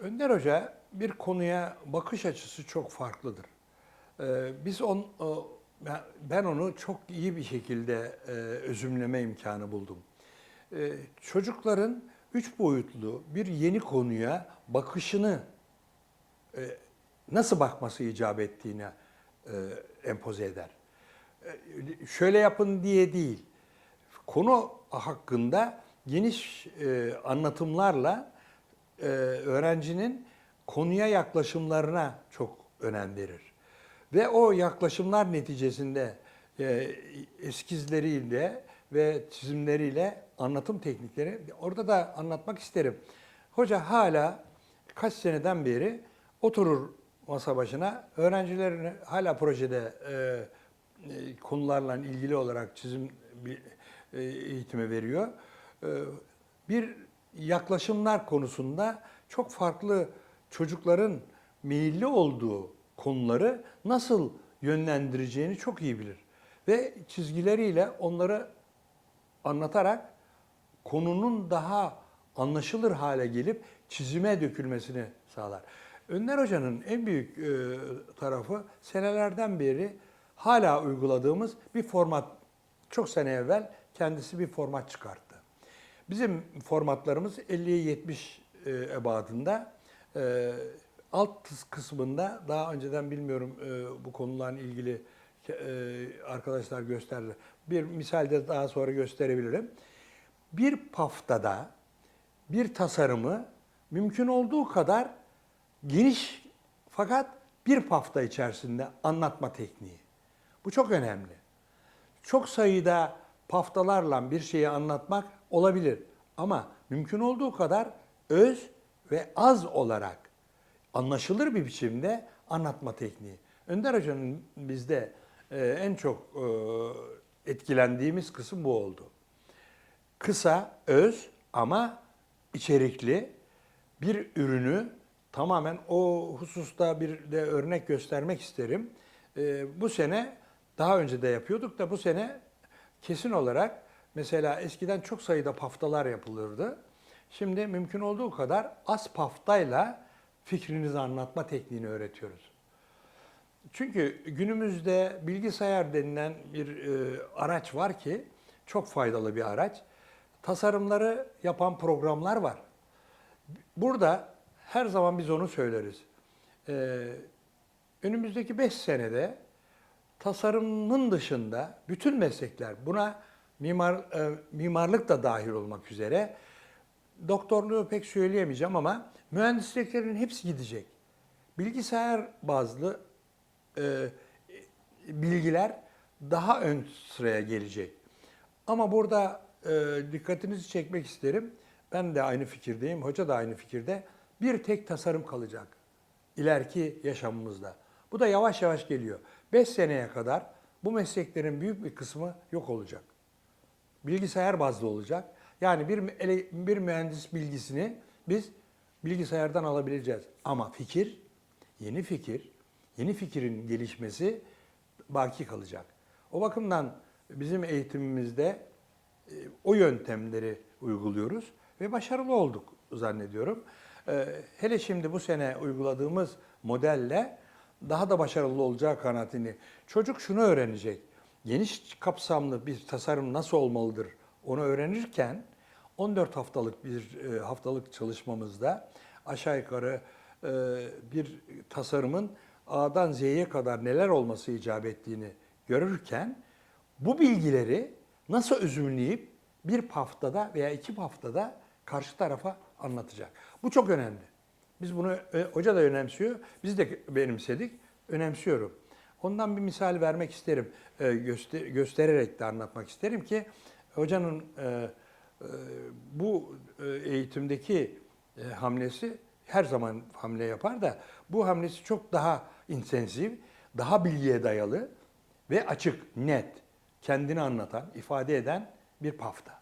Önder Hoca bir konuya bakış açısı çok farklıdır. Biz ben onu çok iyi bir şekilde özümleme imkanı buldum. Çocukların üç boyutlu bir yeni konuya bakışını nasıl bakması icap ettiğine empoze eder. Şöyle yapın diye değil, konu hakkında geniş anlatımlarla öğrencinin konuya yaklaşımlarına çok önem verir. Ve o yaklaşımlar neticesinde eskizleriyle ve çizimleriyle anlatım teknikleri orada da anlatmak isterim. Hoca hala kaç seneden beri oturur masa başına, öğrencilerini hala projede konularla ilgili olarak çizim eğitimi veriyor. Bir yaklaşımlar konusunda çok farklı çocukların meyilli olduğu konuları nasıl yönlendireceğini çok iyi bilir. Ve çizgileriyle onları anlatarak konunun daha anlaşılır hale gelip çizime dökülmesini sağlar. Önder Hoca'nın en büyük tarafı senelerden beri hala uyguladığımız bir format. Çok sene evvel kendisi bir format çıkarttı. Bizim formatlarımız 50'ye 70 ebadında. Alt kısmında daha önceden bilmiyorum bu konularla ilgili arkadaşlar gösterdiler. Bir misalde daha sonra gösterebilirim. Bir paftada bir tasarımı mümkün olduğu kadar geniş fakat bir pafta içerisinde anlatma tekniği. Bu çok önemli. Çok sayıda paftalarla bir şeyi anlatmak olabilir. Ama mümkün olduğu kadar öz ve az olarak anlaşılır bir biçimde anlatma tekniği. Önder Hoca'nın bizde en çok etkilendiğimiz kısım bu oldu. Kısa, öz ama içerikli bir ürünü tamamen o hususta bir de örnek göstermek isterim. Bu sene daha önce de yapıyorduk da bu sene kesin olarak mesela eskiden çok sayıda paftalar yapılırdı. Şimdi mümkün olduğu kadar az paftayla fikrinizi anlatma tekniğini öğretiyoruz. Çünkü günümüzde bilgisayar denilen bir araç var ki çok faydalı bir araç. Tasarımları yapan programlar var. Burada her zaman biz onu söyleriz. Önümüzdeki 5 senede tasarımın dışında bütün meslekler, buna mimarlık da dahil olmak üzere, doktorluğu pek söyleyemeyeceğim ama mühendisliklerin hepsi gidecek. Bilgisayar bazlı bilgiler daha ön sıraya gelecek. Ama burada dikkatinizi çekmek isterim. Ben de aynı fikirdeyim, hoca da aynı fikirde. Bir tek tasarım kalacak ileriki yaşamımızda. Bu da yavaş yavaş geliyor. 5 seneye kadar bu mesleklerin büyük bir kısmı yok olacak. Bilgisayar bazlı olacak. Yani bir mühendis bilgisini biz bilgisayardan alabileceğiz. Ama yeni fikrin gelişmesi baki kalacak. O bakımdan bizim eğitimimizde o yöntemleri uyguluyoruz ve başarılı olduk zannediyorum. Hele şimdi bu sene uyguladığımız modelle daha da başarılı olacağı kanaatini. Çocuk şunu öğrenecek. Geniş kapsamlı bir tasarım nasıl olmalıdır onu öğrenirken 14 haftalık çalışmamızda aşağı yukarı bir tasarımın A'dan Z'ye kadar neler olması icap ettiğini görürken bu bilgileri nasıl özümleyip bir haftada veya 2 haftada karşı tarafa anlatacak. Bu çok önemli. Biz bunu, hoca da önemsiyor, biz de benimsedik, önemsiyorum. Ondan bir misal vermek isterim, göstererek de anlatmak isterim ki hocanın bu eğitimdeki hamlesi her zaman hamle yapar da bu hamlesi çok daha intensif, daha bilgiye dayalı ve açık, net, kendini anlatan, ifade eden bir pafta.